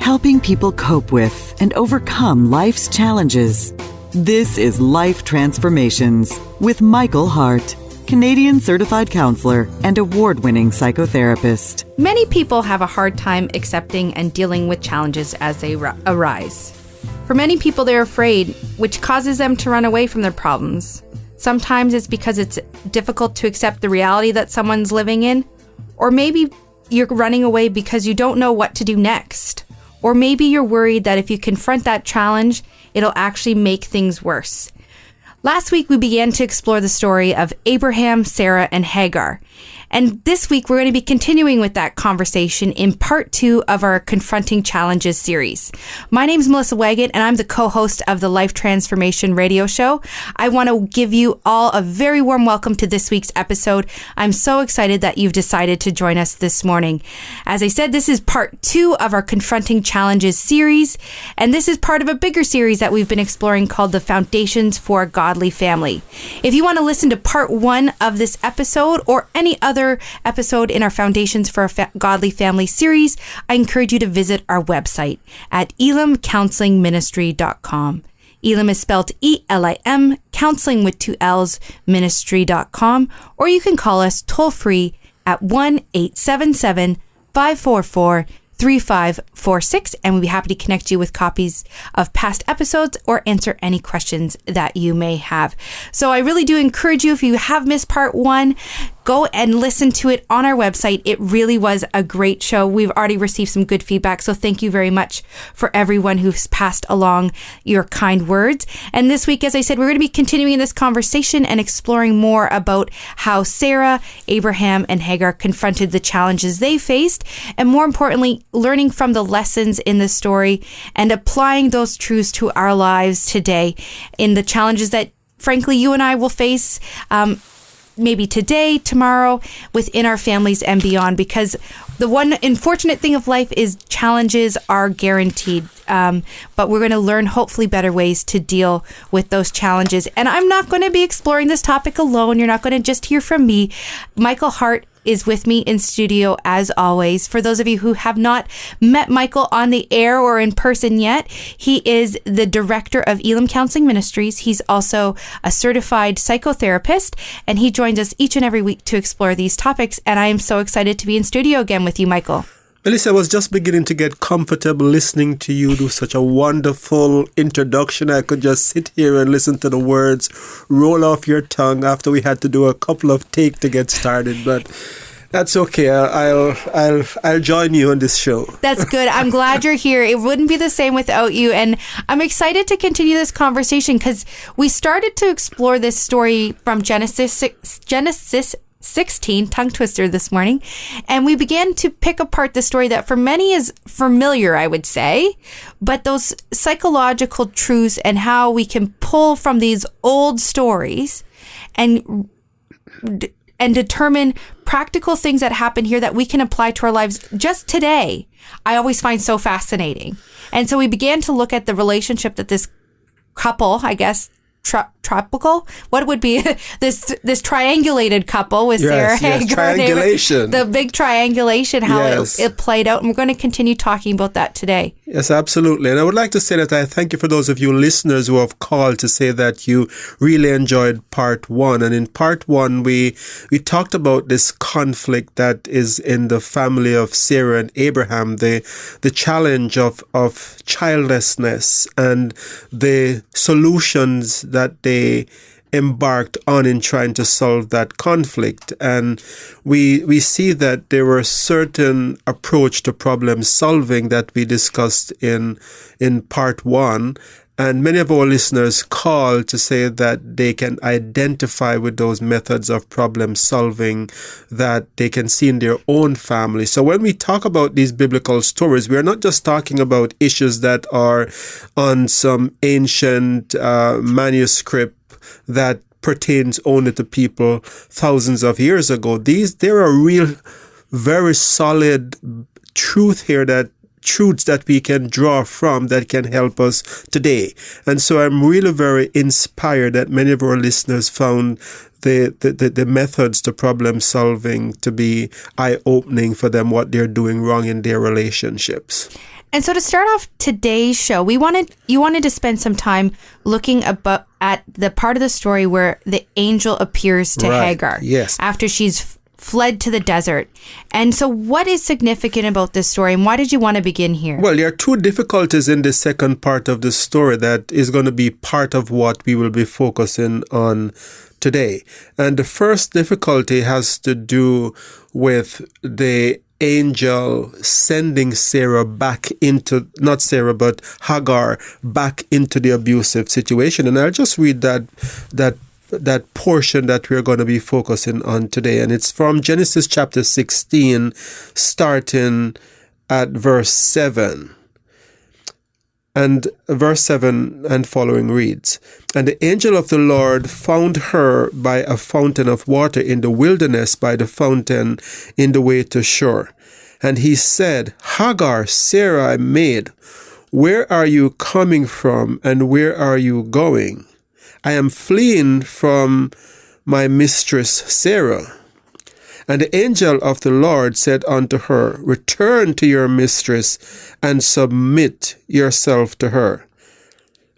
helping people cope with and overcome life's challenges. This is Life Transformations with Michael Hart, Canadian certified counselor and award-winning psychotherapist. Many people have a hard time accepting and dealing with challenges as they arise. For many people, they're afraid, which causes them to run away from their problems. Sometimes it's because it's difficult to accept the reality that someone's living in, or maybe you're running away because you don't know what to do next. Or maybe you're worried that if you confront that challenge, it'll actually make things worse. Last week, we began to explore the story of Abraham, Sarah, and Hagar. And this week, we're going to be continuing with that conversation in part 2 of our Confronting Challenges series. My name is Melissa Waggett, and I'm the co-host of the Life Transformation radio show. I want to give you all a very warm welcome to this week's episode. I'm so excited that you've decided to join us this morning. As I said, this is part 2 of our Confronting Challenges series, and this is part of a bigger series that we've been exploring called The Foundations for a Godly Family. If you want to listen to part 1 of this episode or any other episode in our Foundations for a Godly Family series, I encourage you to visit our website at elimcounselingministry.com. Elim is spelled E-L-I-M, counseling with 2 L's, ministry.com, or you can call us toll free at 1-877-544-3546, and we'll be happy to connect you with copies of past episodes or answer any questions that you may have. So I really do encourage you, if you have missed part 1, go and listen to it on our website. It really was a great show. We've already received some good feedback, so thank you very much for everyone who's passed along your kind words. And this week, as I said, we're going to be continuing this conversation and exploring more about how Sarah, Abraham, and Hagar confronted the challenges they faced, and more importantly, learning from the lessons in the story and applying those truths to our lives today in the challenges that, frankly, you and I will face maybe today, tomorrow, within our families and beyond, because the one unfortunate thing of life is challenges are guaranteed, but we're going to learn hopefully better ways to deal with those challenges. And I'm not going to be exploring this topic alone. You're not going to just hear from me. Michael Hart is with me in studio as always. For those of you who have not met Michael on the air or in person yet, he is the director of Elim Counseling Ministries. He's also a certified psychotherapist, and he joins us each and every week to explore these topics. And I am so excited to be in studio again with you, Michael. Melissa, I was just beginning to get comfortable listening to you do such a wonderful introduction. I could just sit here and listen to the words roll off your tongue after we had to do a couple of takes to get started. But that's okay. I'll join you on this show. That's good. I'm glad you're here. It wouldn't be the same without you. And I'm excited to continue this conversation because we started to explore this story from Genesis 16, tongue twister this morning, and we began to pick apart the story that for many is familiar, I would say, but those psychological truths and how we can pull from these old stories and determine practical things that happen here that we can apply to our lives just today, I always find so fascinating. And so we began to look at the relationship that this couple, I guess, tropical? What would be this triangulated couple with Sarah Hagar? Triangulation. The big triangulation, how it played out. And we're going to continue talking about that today. Yes, absolutely. And I would like to say that I thank you for those of you listeners who have called to say that you really enjoyed part 1. And in part 1, we talked about this conflict that is in the family of Sarah and Abraham, the challenge of childlessness and the solutions that they embarked on in trying to solve that conflict. And we see that there were certain approach to problem solving that we discussed in part 1. And many of our listeners call to say that they can identify with those methods of problem solving that they can see in their own family. So when we talk about these biblical stories, we are not just talking about issues that are on some ancient manuscript that pertains only to people thousands of years ago. There are real, very solid truths that we can draw from that can help us today. And so I'm really very inspired that many of our listeners found the methods to problem solving to be eye-opening for them, what they're doing wrong in their relationships. And so to start off today's show, you wanted to spend some time looking at the part of the story where the angel appears to Hagar. Yes. After she's fled to the desert. And so what is significant about this story, and why did you want to begin here? Well, there are two difficulties in the second part of the story that is going to be part of what we will be focusing on today. And the first difficulty has to do with the angel sending Hagar back into the abusive situation. And I'll just read that portion that we're going to be focusing on today. And it's from Genesis chapter 16, starting at verse 7. And verse 7 and following reads, "And the angel of the Lord found her by a fountain of water in the wilderness, by the fountain in the way to Shur. And he said, Hagar, Sarai maid, where are you coming from, and where are you going? I am fleeing from my mistress Sarah. And the angel of the Lord said unto her, Return to your mistress, and submit yourself to her.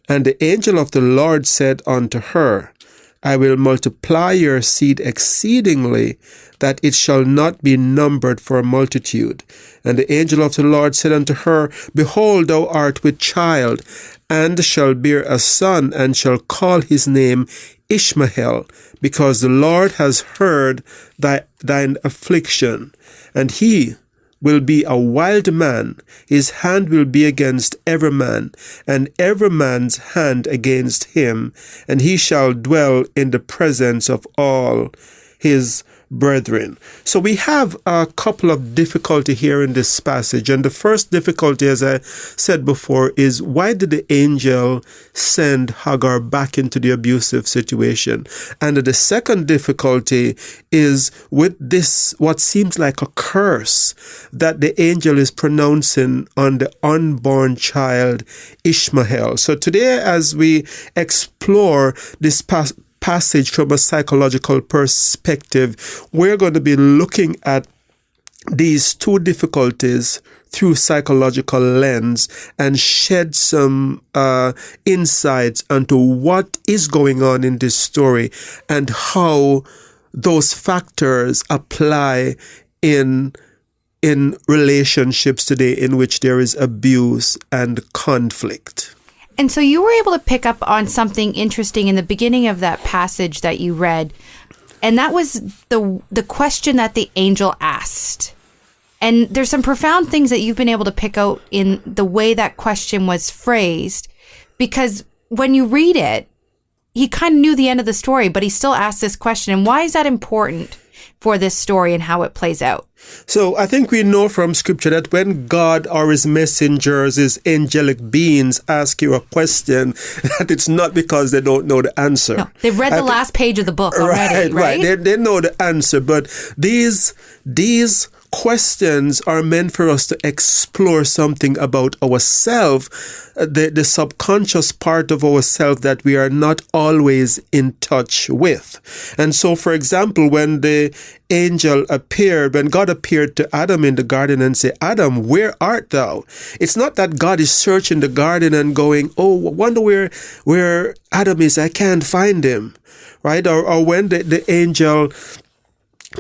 And the angel of the Lord said unto her, I will multiply your seed exceedingly, that it shall not be numbered for multitude. And the angel of the Lord said unto her, Behold, thou art with child, and shall bear a son, and shall call his name Ishmael, because the Lord has heard thine affliction. And he will be a wild man, his hand will be against every man, and every man's hand against him, and he shall dwell in the presence of all his brethren. So we have a couple of difficulty here in this passage. And the first difficulty, as I said before, is why did the angel send Hagar back into the abusive situation? And the second difficulty is with this, what seems like a curse that the angel is pronouncing on the unborn child Ishmael. So today, as we explore this passage from a psychological perspective, we're going to be looking at these two difficulties through psychological lens and shed some insights into what is going on in this story and how those factors apply in relationships today in which there is abuse and conflict. And so you were able to pick up on something interesting in the beginning of that passage that you read, and that was the question that the angel asked. And there's some profound things that you've been able to pick out in the way that question was phrased, because when you read it, he kind of knew the end of the story, but he still asked this question. And why is that important for this story and how it plays out? So I think we know from scripture that when God or his messengers, his angelic beings ask you a question, that it's not because they don't know the answer. No, they've read the last page of the book already, right? They know the answer, but these questions are meant for us to explore something about ourselves, the subconscious part of ourselves that we are not always in touch with. And so, for example, when the angel appeared, when God appeared to Adam in the garden and said, Adam, where art thou? It's not that God is searching the garden and going, oh, I wonder where Adam is, I can't find him, right? Or when the angel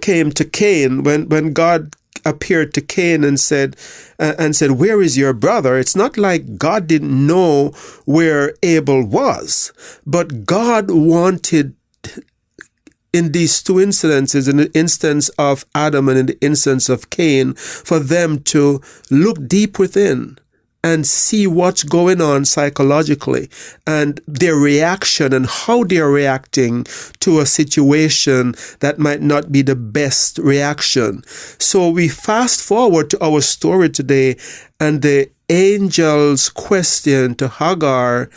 came to Cain, when God appeared to Cain and said, where is your brother? It's not like God didn't know where Abel was, but God wanted, in these two incidences, in the instance of Adam and in the instance of Cain, for them to look deep within and see what's going on psychologically and their reaction and how they're reacting to a situation that might not be the best reaction. So we fast forward to our story today, and the angel's question to Hagar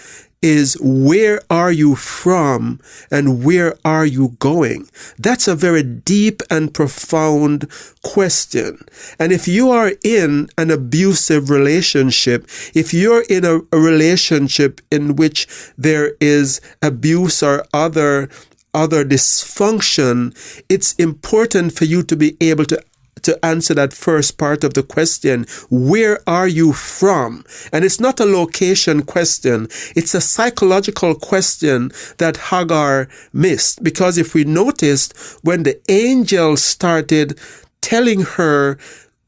is, where are you from and where are you going? That's a very deep and profound question. And if you are in an abusive relationship, if you're in a relationship in which there is abuse or other dysfunction, it's important for you to be able to to answer that first part of the question, where are you from? And it's not a location question. It's a psychological question that Hagar missed. Because if we noticed, when the angel started telling her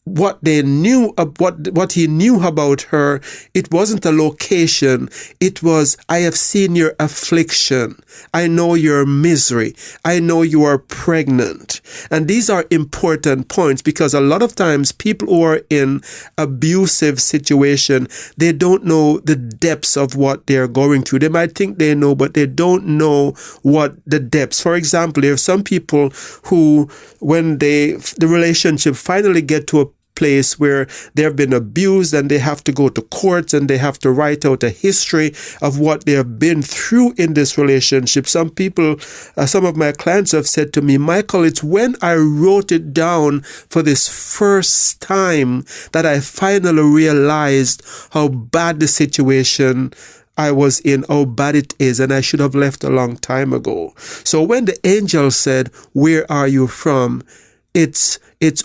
what they knew, what he knew about her, it wasn't a location. It was, I have seen your affliction. I know your misery. I know you are pregnant. And these are important points, because a lot of times people who are in abusive situation, they don't know the depths of what they're going through. They might think they know, but they don't know what the depths. For example, there are some people who, when the relationship finally get to a place where they have been abused and they have to go to court and they have to write out a history of what they have been through in this relationship. Some people, some of my clients have said to me, Michael, it's when I wrote it down for this first time that I finally realized how bad the situation I was in, how bad it is, and I should have left a long time ago. So when the angel said, where are you from? It's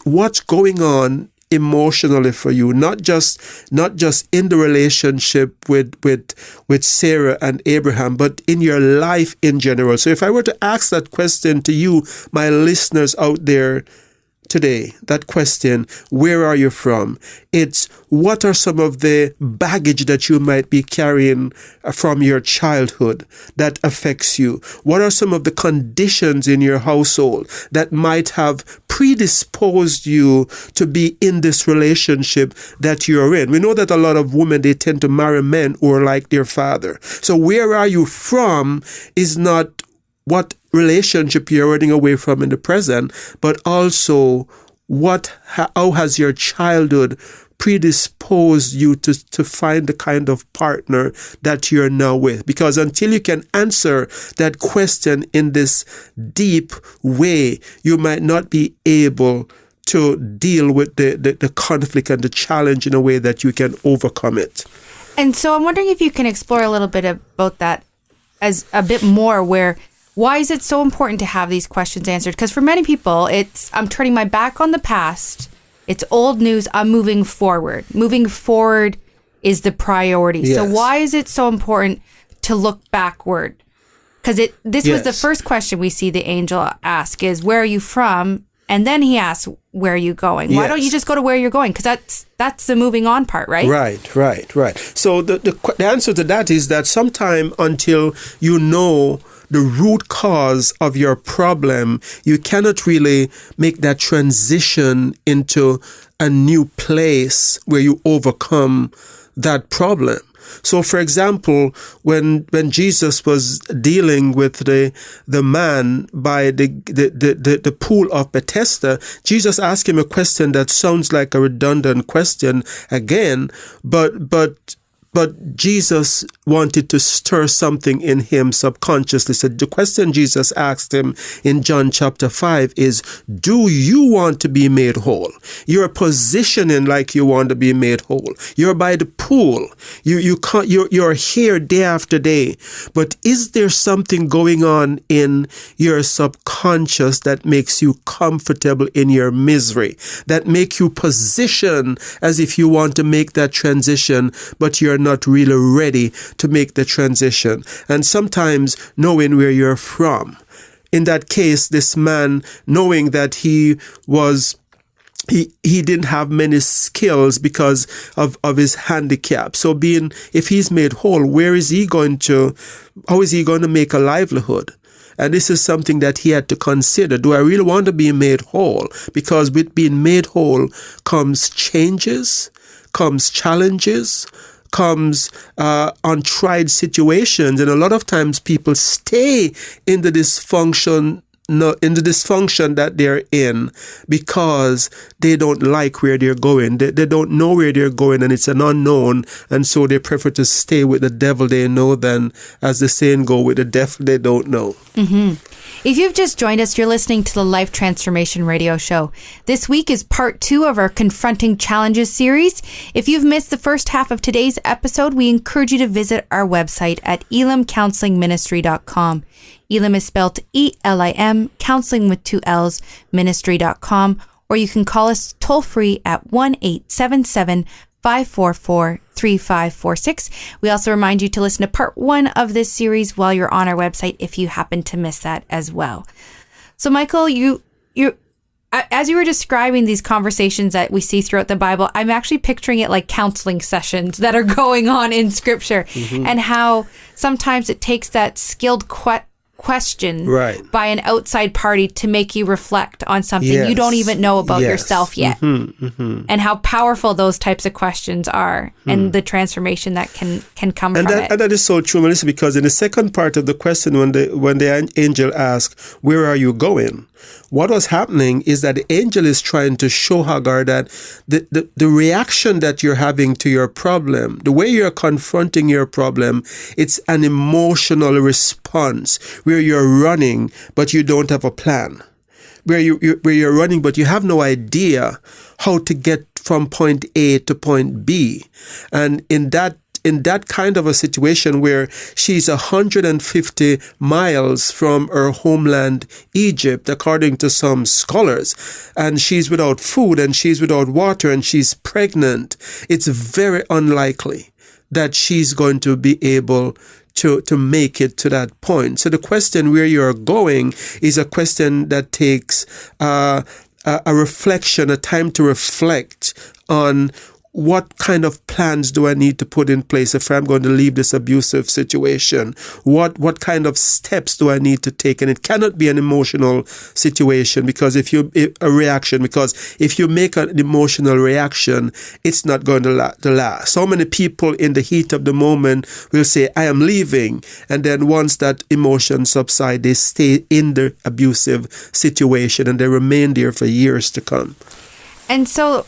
what's going on emotionally for you, not just in the relationship with Sarah and Abraham, but in your life in general. So if I were to ask that question to you, my listeners out there today, that question, where are you from? It's what are some of the baggage that you might be carrying from your childhood that affects you? What are some of the conditions in your household that might have predisposed you to be in this relationship that you're in? We know that a lot of women, they tend to marry men who are like their father. So where are you from is not what relationship you're running away from in the present, but also how has your childhood predisposed you to find the kind of partner that you're now with? Because until you can answer that question in this deep way, you might not be able to deal with the conflict and the challenge in a way that you can overcome it. And so I'm wondering if you can explore a little bit about that as a bit more, why is it so important to have these questions answered? Because for many people, I'm turning my back on the past. It's old news. I'm moving forward. Moving forward is the priority. Yes. So why is it so important to look backward? Because this was the first question we see the angel ask is, where are you from? And then he asks, where are you going? Why don't you just go to where you're going? Because that's the moving on part, right? Right. So the answer to that is that sometime until you know the root cause of your problem, you cannot really make that transition into a new place where you overcome that problem. So, for example, when Jesus was dealing with the man by the pool of Bethesda, Jesus asked him a question that sounds like a redundant question again, but Jesus wanted to stir something in him subconsciously. So the question Jesus asked him in John chapter 5 is, do you want to be made whole? You're positioning like you want to be made whole. You're by the pool. You're here day after day. But is there something going on in your subconscious that makes you comfortable in your misery, that make you position as if you want to make that transition, but you're not really ready to make the transition? And sometimes knowing where you're from. In that case, this man, knowing that he didn't have many skills because of his handicap. So if he's made whole, how is he going to make a livelihood? And this is something that he had to consider. Do I really want to be made whole? Because with being made whole comes changes, comes challenges, comes untried situations, and a lot of times people stay in the dysfunction that they're in because they don't like where they're going. They don't know where they're going, and it's an unknown, and so they prefer to stay with the devil they know than, as the saying go, with the devil they don't know. Mm-hmm. If you've just joined us, you're listening to the Life Transformation Radio Show. This week is part 2 of our Confronting Challenges series. If you've missed the first half of today's episode, we encourage you to visit our website at elimcounselingministry.com. Elim is spelled E-L-I-M, counseling with 2 L's, ministry.com. or you can call us toll free at 1-877-544-3546. We also remind you to listen to part 1 of this series while you're on our website if you happen to miss that as well. So Michael, you as you were describing these conversations that we see throughout the Bible, I'm actually picturing it like counseling sessions that are going on in Scripture, and how sometimes it takes that skilled question by an outside party to make you reflect on something you don't even know about yourself yet, and how powerful those types of questions are, and the transformation that can come from it. And that is so true, Melissa, because in the second part of the question, when the angel asked, "Where are you going?" what was happening is that the angel is trying to show Hagar that the reaction that you're having to your problem, the way you're confronting your problem, it's an emotional response where you're running, but you don't have a plan. Where you're running, but you have no idea how to get from point A to point B. And in that kind of a situation where she's 150 miles from her homeland, Egypt, according to some scholars, and she's without food and she's without water and she's pregnant, it's very unlikely that she's going to be able to make it to that point. So the question where you're going is a question that takes a reflection, a time to reflect on what kind of plans do I need to put in place if I'm going to leave this abusive situation? What kind of steps do I need to take? And it cannot be an emotional situation because if you make an emotional reaction, it's not going to last. So many people in the heat of the moment will say, I am leaving. And then once that emotion subsides, they stay in the abusive situation and they remain there for years to come. And so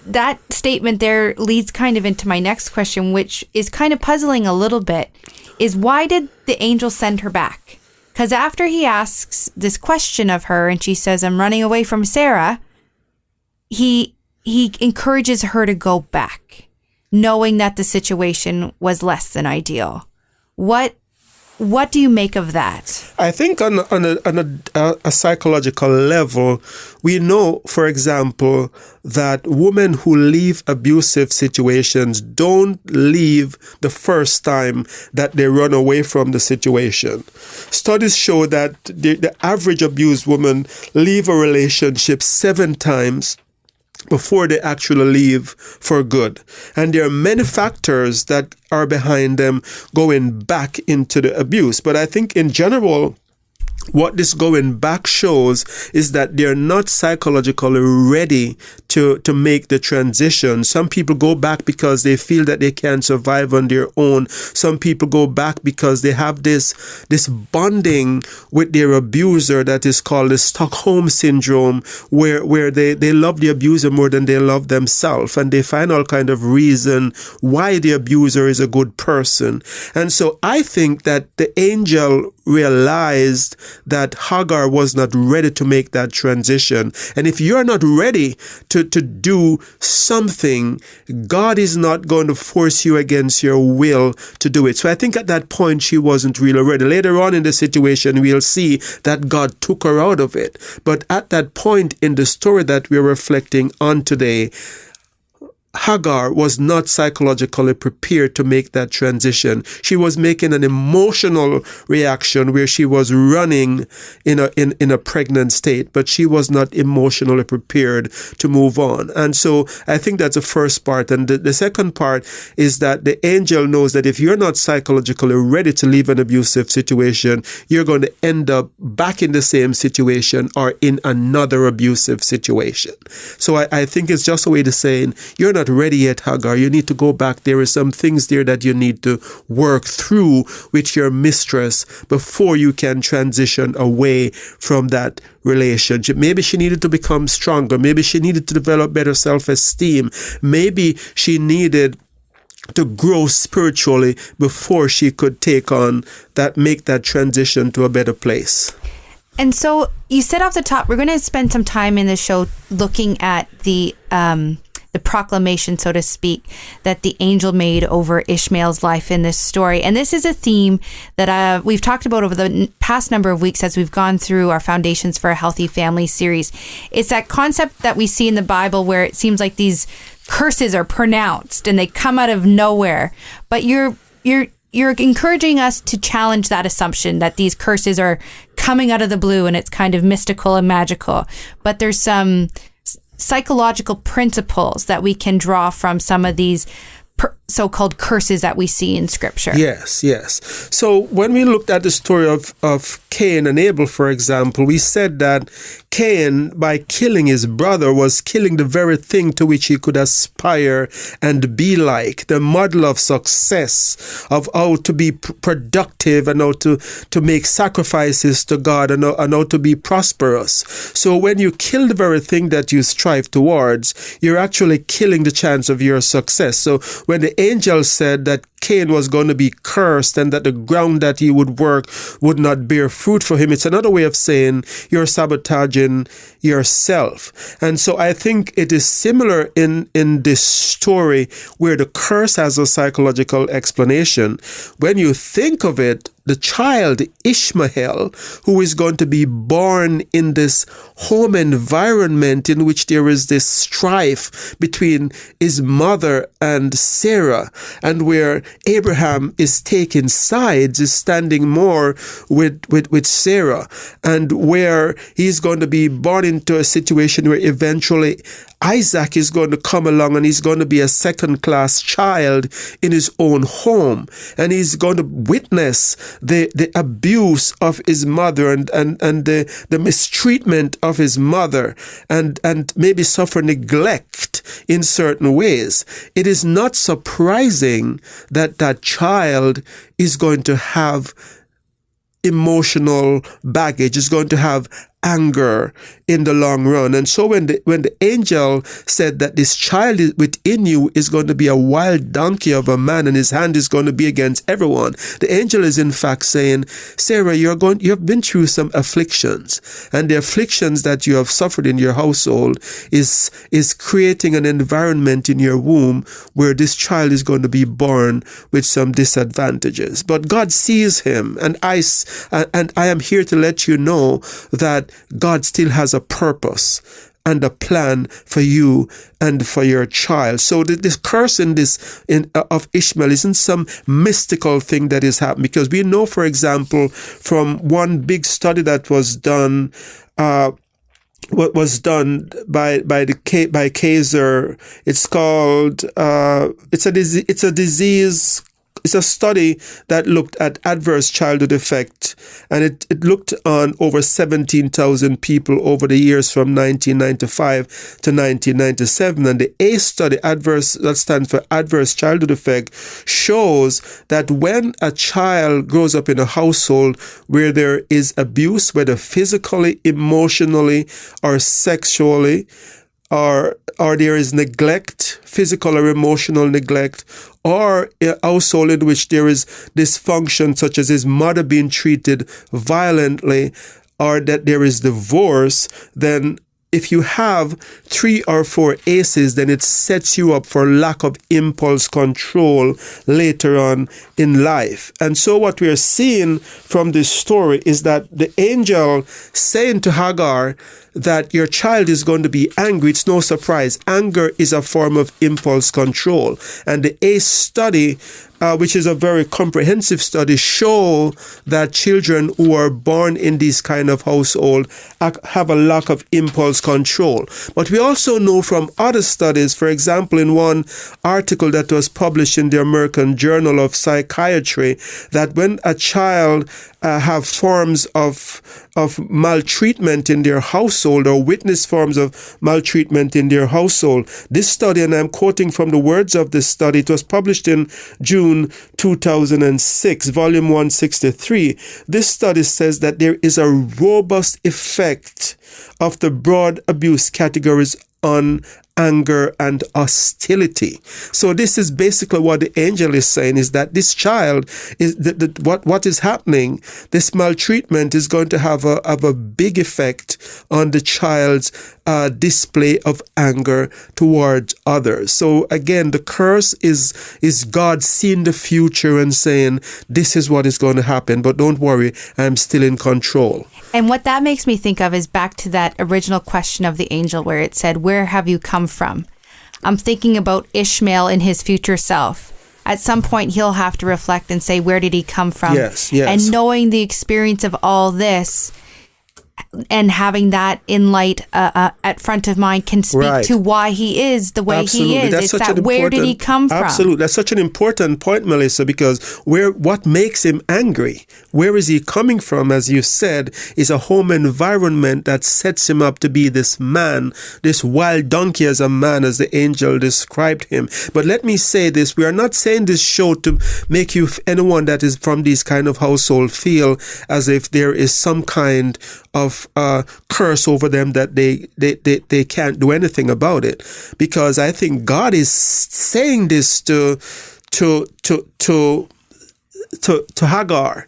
that statement there leads kind of into my next question, which is kind of puzzling a little bit, is why did the angel send her back? Because after he asks this question of her and she says, I'm running away from Sarah, he encourages her to go back, knowing that the situation was less than ideal. What do you make of that? I think on a psychological level, we know, for example, that women who leave abusive situations don't leave the first time that they run away from the situation. Studies show that the average abused woman leave a relationship 7 times before they actually leave for good. And there are many factors that are behind them going back into the abuse. But I think in general, what this going back shows is that they're not psychologically ready to make the transition. Some people go back because they feel that they can't survive on their own. Some people go back because they have this bonding with their abuser that is called the Stockholm Syndrome, where they love the abuser more than they love themselves, and they find all kind of reason why the abuser is a good person. And so I think that the angel realized that Hagar was not ready to make that transition. And if you're not ready to do something, God is not going to force you against your will to do it. So I think at that point, she wasn't really ready. Later on in the situation, we'll see that God took her out of it. But at that point in the story that we're reflecting on today, Hagar was not psychologically prepared to make that transition. She was making an emotional reaction where she was running in a pregnant state, but she was not emotionally prepared to move on. And so I think that's the first part. And the second part is that the angel knows that if you're not psychologically ready to leave an abusive situation, you're going to end up back in the same situation or in another abusive situation. So I think it's just a way to saying, you're not ready yet, Hagar. You need to go back. There are some things there that you need to work through with your mistress before you can transition away from that relationship. Maybe she needed to become stronger. Maybe she needed to develop better self-esteem. Maybe she needed to grow spiritually before she could make that transition to a better place. And so you said off the top, we're going to spend some time in the show looking at the the proclamation, so to speak, that the angel made over Ishmael's life in this story. And this is a theme that we've talked about over the past number of weeks as we've gone through our Foundations for a Healthy Family series. It's that concept that we see in the Bible where it seems like these curses are pronounced and they come out of nowhere. But you're encouraging us to challenge that assumption that these curses are coming out of the blue and it's kind of mystical and magical. But there's some psychological principles that we can draw from some of these so-called curses that we see in Scripture. Yes. So when we looked at the story of Cain and Abel, for example, we said that Cain, by killing his brother, was killing the very thing to which he could aspire and be like, the model of success, of how to be productive and how to make sacrifices to God and how to be prosperous. So when you kill the very thing that you strive towards, you're actually killing the chance of your success. So when the angel said that Cain was going to be cursed and that the ground that he would work would not bear fruit for him, it's another way of saying you're sabotaging yourself. And so I think it is similar in this story where the curse has a psychological explanation. When you think of it, the child Ishmael, who is going to be born in this home environment in which there is this strife between his mother and Sarah, and where Abraham is taking sides, is standing more with Sarah, and where he's going to be born into a situation where eventually Isaac is going to come along and he's going to be a second-class child in his own home, and he's going to witness the abuse of his mother and the mistreatment of his mother and maybe suffer neglect in certain ways. It is not surprising that that child is going to have emotional baggage, is going to have anger in the long run. And so when the angel said that this child within you is going to be a wild donkey of a man and his hand is going to be against everyone, the angel is in fact saying, Sarah, you have been through some afflictions, and the afflictions that you have suffered in your household is creating an environment in your womb where this child is going to be born with some disadvantages. But God sees him, and I am here to let you know that God still has a purpose and a plan for you and for your child. So this curse of Ishmael isn't some mystical thing that is happening, because we know, for example, from one big study that was done, what was done by Kaiser. It's called it's a study that looked at adverse childhood effect, and it looked on over 17,000 people over the years from 1995 to 1997. And the A study, that stands for adverse childhood effect, shows that when a child grows up in a household where there is abuse, whether physically, emotionally, or sexually, or there is neglect, physical or emotional neglect, or a household in which there is dysfunction, such as his mother being treated violently, or that there is divorce, then if you have 3 or 4 ACEs, then it sets you up for lack of impulse control later on in life. And so what we are seeing from this story is that the angel saying to Hagar that your child is going to be angry, it's no surprise. Anger is a form of impulse control. And the ACE study, which is a very comprehensive study, show that children who are born in this kind of household have a lack of impulse control. But we also know from other studies, for example, in one article that was published in the American Journal of Psychiatry, that when a child have forms of maltreatment in their household or witness forms of maltreatment in their household, this study, and I'm quoting from the words of this study, it was published in June 2006, volume 163. This study says that there is a robust effect of the broad abuse categories on anger, and hostility. So this is basically what the angel is saying, is that this child is what is happening. This maltreatment is going to have a big effect on the child's display of anger towards others. So again, the curse is God seeing the future and saying, this is what is going to happen, but don't worry, I'm still in control. And what that makes me think of is back to that original question of the angel where it said, where have you come from? I'm thinking about Ishmael and his future self. At some point, he'll have to reflect and say, where did he come from? Yes. And knowing the experience of all this and having that in light at front of mind can speak to why he is the way he is. That's it's that where did he come from? Absolutely. That's such an important point, Melissa, because what makes him angry? Where is he coming from? As you said, is a home environment that sets him up to be this man, this wild donkey as a man, as the angel described him. But let me say this, we are not saying this show to make anyone that is from these kind of household feel as if there is some kind of curse over them that they can't do anything about it, because I think God is saying this to Hagar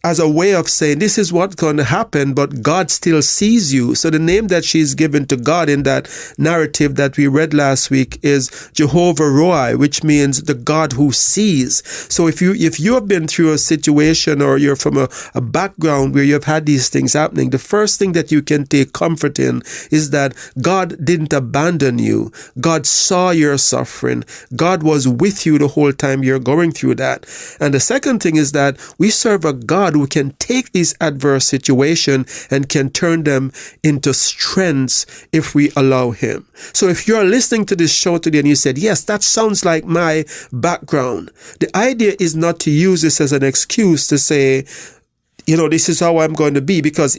as a way of saying, this is what's going to happen, but God still sees you. So the name that she's given to God in that narrative that we read last week is Jehovah Roi, which means the God who sees. So if you have been through a situation, or you're from a background where you've had these things happening, the first thing that you can take comfort in is that God didn't abandon you. God saw your suffering. God was with you the whole time you're going through that. And the second thing is that we serve a God who can take these adverse situations and can turn them into strengths if we allow him. So if you're listening to this show today and you said, yes, that sounds like my background, the idea is not to use this as an excuse to say, this is how I'm going to be, because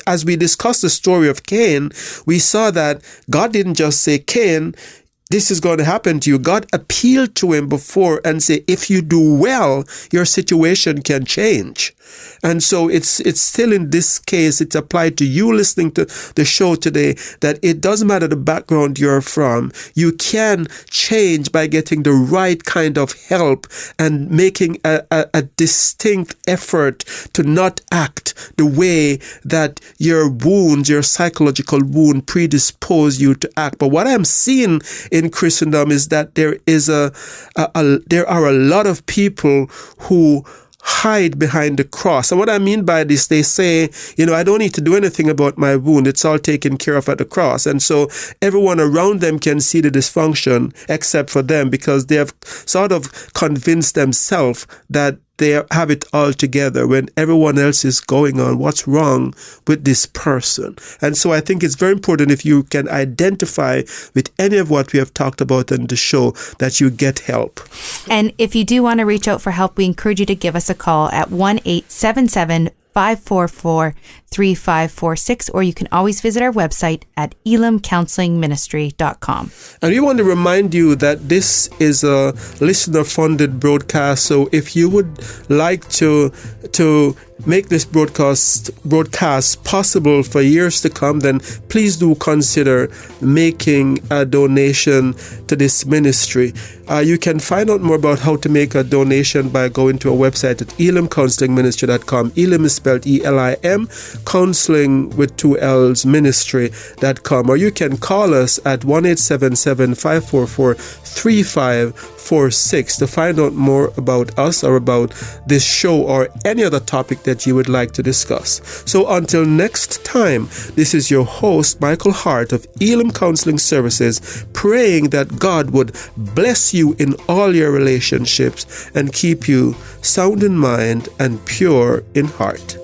as we discussed the story of Cain, we saw that God didn't just say, Cain, this is going to happen to you. God appealed to him before and said, if you do well, your situation can change. And so it's still in this case, it's applied to you listening to the show today, that it doesn't matter the background you're from. You can change by getting the right kind of help and making a distinct effort to not act the way that your wounds, your psychological wound predispose you to act. But what I'm seeing in Christendom is that there are a lot of people who hide behind the cross. And what I mean by this, they say, I don't need to do anything about my wound. It's all taken care of at the cross. And so everyone around them can see the dysfunction except for them, because they have sort of convinced themselves that they have it all together when everyone else is going on. What's wrong with this person? And so I think it's very important, if you can identify with any of what we have talked about in the show, that you get help. And if you do want to reach out for help, we encourage you to give us a call at 1-877-544-3546, or you can always visit our website at elimcounselingministry.com. And we want to remind you that this is a listener-funded broadcast, so if you would like to make this broadcast possible for years to come, then please do consider making a donation to this ministry. You can find out more about how to make a donation by going to our website at elimcounselingministry.com. Elim is spelled E-L-I-M, counseling with 2 L's, ministry.com. Or you can call us at 1-877-544-3546 to find out more about us or about this show or any other topic that you would like to discuss. So until next time, this is your host, Michael Hart of Elim Counseling Services, praying that God would bless you in all your relationships and keep you sound in mind and pure in heart.